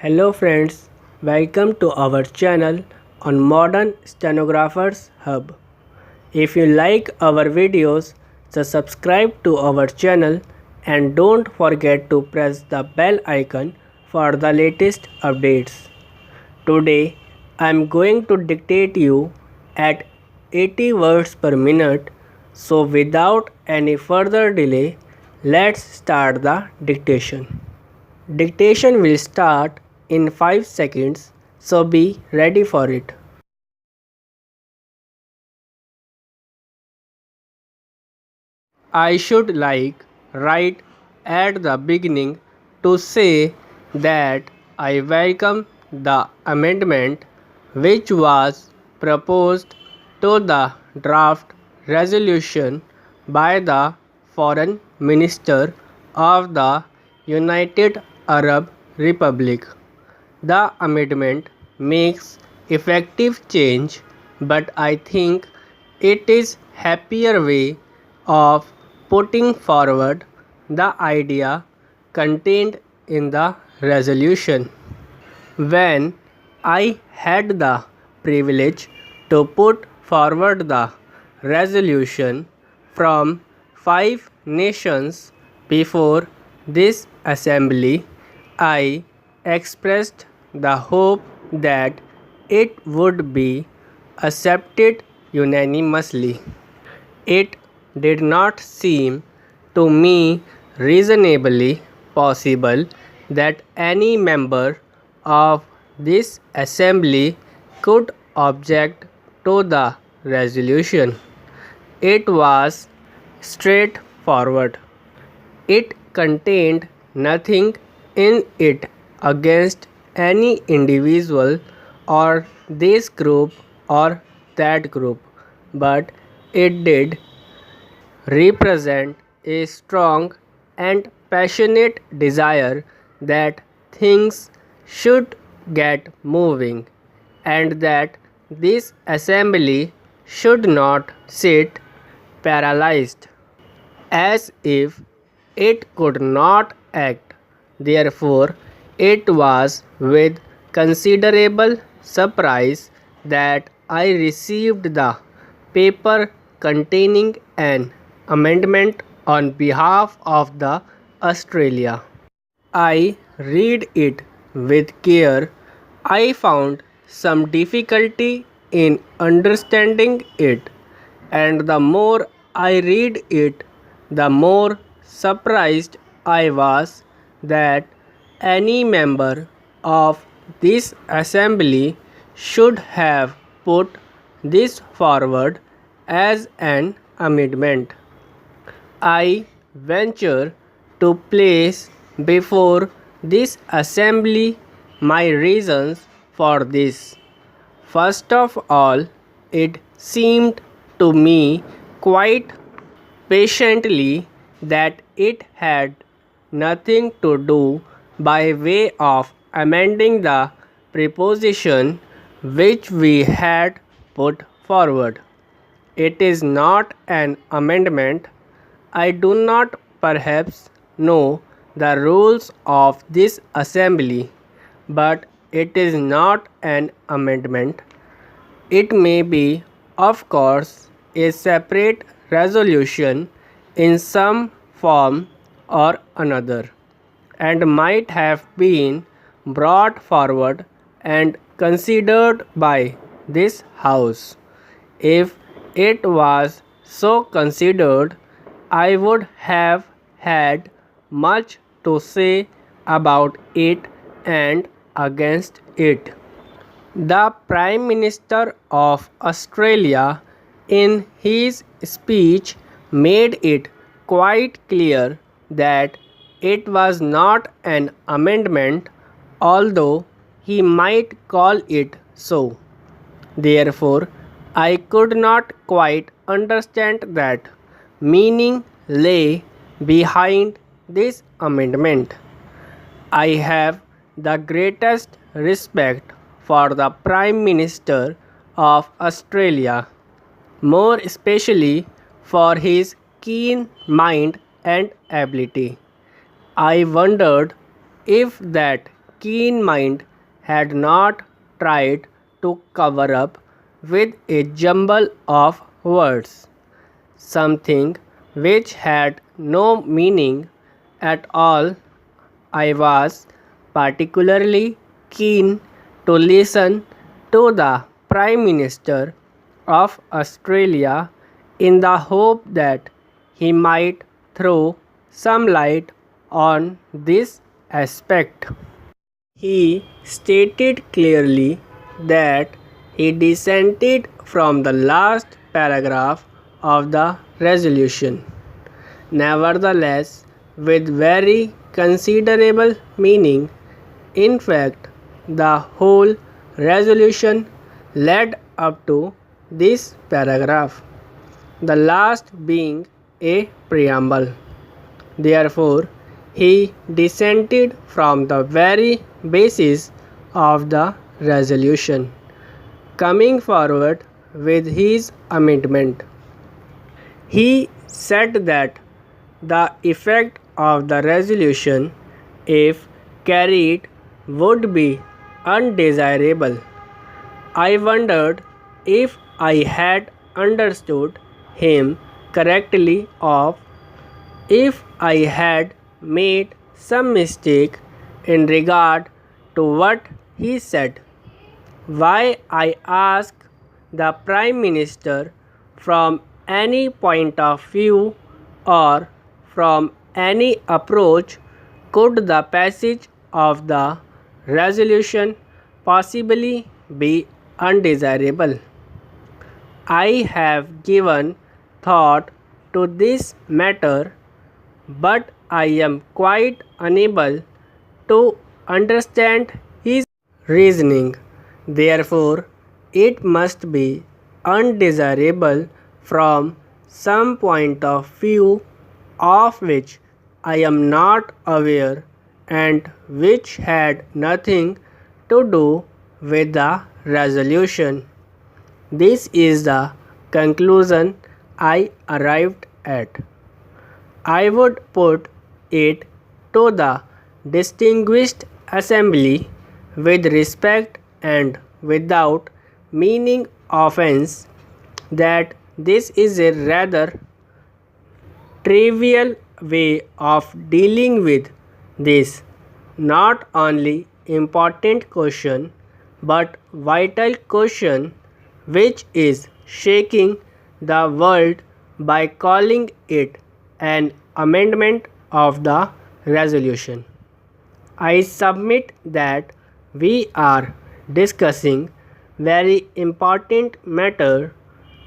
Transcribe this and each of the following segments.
Hello friends, welcome to our channel on Modern Stenographers Hub. If you like our videos, so subscribe to our channel and don't forget to press the bell icon for the latest updates. Today I am going to dictate you at 80 words per minute, so without any further delay, let's start the dictation. Dictation will start in 5 seconds, so be ready for it. I should right at the beginning to say that I welcome the amendment which was proposed to the draft resolution by the Foreign Minister of the United Arab Republic. The amendment makes effective change, but I think it is happier way of putting forward the idea contained in the resolution. When I had the privilege to put forward the resolution from 5 nations before this assembly, I expressed the hope that it would be accepted unanimously. It did not seem to me reasonably possible that any member of this assembly could object to the resolution. It was straightforward. It contained nothing in it against any individual or this group or that group, but it did represent a strong and passionate desire that things should get moving and that this assembly should not sit paralyzed as if it could not act. Therefore, it was with considerable surprise that I received the paper containing an amendment on behalf of the Australia. I read it with care. I found some difficulty in understanding it, and the more I read it, the more surprised I was that any member of this assembly should have put this forward as an amendment. I venture to place before this assembly my reasons for this. First of all, it seemed to me quite patiently that it had nothing to do by way of amending the preposition which we had put forward. It is not an amendment. I do not perhaps know the rules of this assembly, but it is not an amendment. It may be, of course, a separate resolution in some form or another, and might have been brought forward and considered by this House. If it was so considered, I would have had much to say about it and against it. The Prime Minister of Australia, in his speech, made it quite clear that it was not an amendment, although he might call it so. Therefore, I could not quite understand that meaning lay behind this amendment. I have the greatest respect for the Prime Minister of Australia, more especially for his keen mind and ability. I wondered if that keen mind had not tried to cover up with a jumble of words something which had no meaning at all. I was particularly keen to listen to the Prime Minister of Australia in the hope that he might throw some light on this aspect. He stated clearly that he dissented from the last paragraph of the resolution. Nevertheless, with very considerable meaning, in fact, the whole resolution led up to this paragraph, the last being a preamble. Therefore, he dissented from the very basis of the resolution, coming forward with his amendment. He said that the effect of the resolution, if carried, would be undesirable. I wondered if I had understood him correctly or if I had made some mistake in regard to what he said. Why, I asked the Prime Minister, from any point of view or from any approach, could the passage of the resolution possibly be undesirable? I have given thought to this matter, but I am quite unable to understand his reasoning. Therefore, it must be undesirable from some point of view of which I am not aware and which had nothing to do with the resolution. This is the conclusion I arrived at. I would put it to the distinguished assembly with respect and without meaning offense that this is a rather trivial way of dealing with this not only important question but vital question which is shaking the world by calling it an amendment of the resolution. I submit that we are discussing very important matter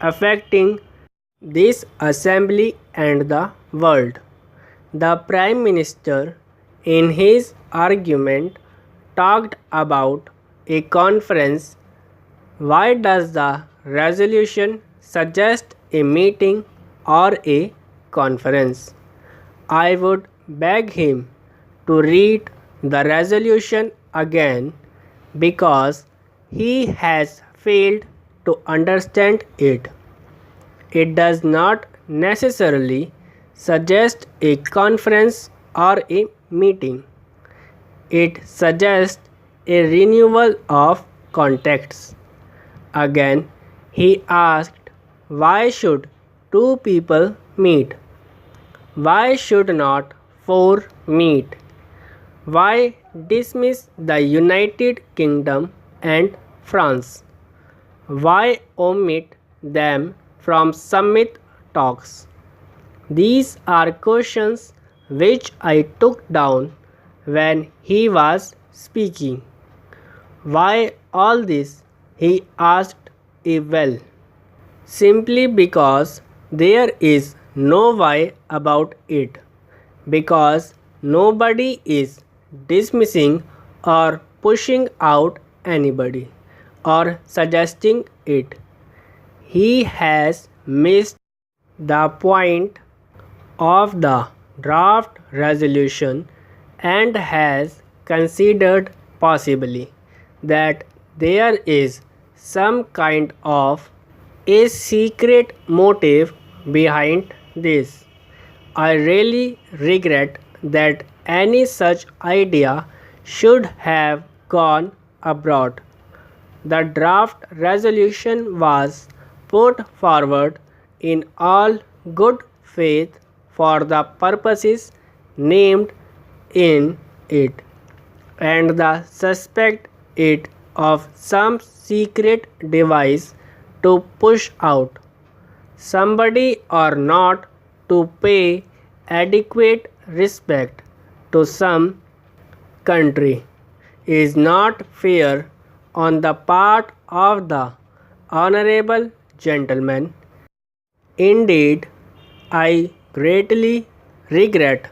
affecting this assembly and the world. The Prime Minister in his argument talked about a conference. Why does the resolution suggest a meeting or a conference? I would beg him to read the resolution again because he has failed to understand it. It does not necessarily suggest a conference or a meeting. It suggests a renewal of contacts. Again, he asked, why should two people meet? Why should not four meet? Why dismiss the United Kingdom and France? Why omit them from summit talks? These are questions which I took down when he was speaking. Why all this? He asked well. Simply because there is no why about it. Because nobody is dismissing or pushing out anybody or suggesting it. He has missed the point of the draft resolution and has considered possibly that there is some kind of a secret motive behind this. I really regret that any such idea should have gone abroad. The draft resolution was put forward in all good faith for the purposes named in it, and the suspect it of some secret device to push out somebody or not to pay adequate respect to some country is not fair on the part of the honorable gentleman. Indeed, I greatly regret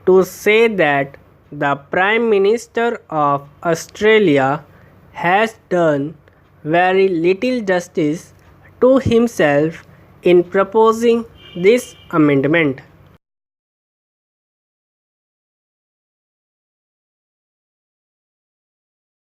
to say that the Prime Minister of Australia has done very little justice to himself in proposing this amendment.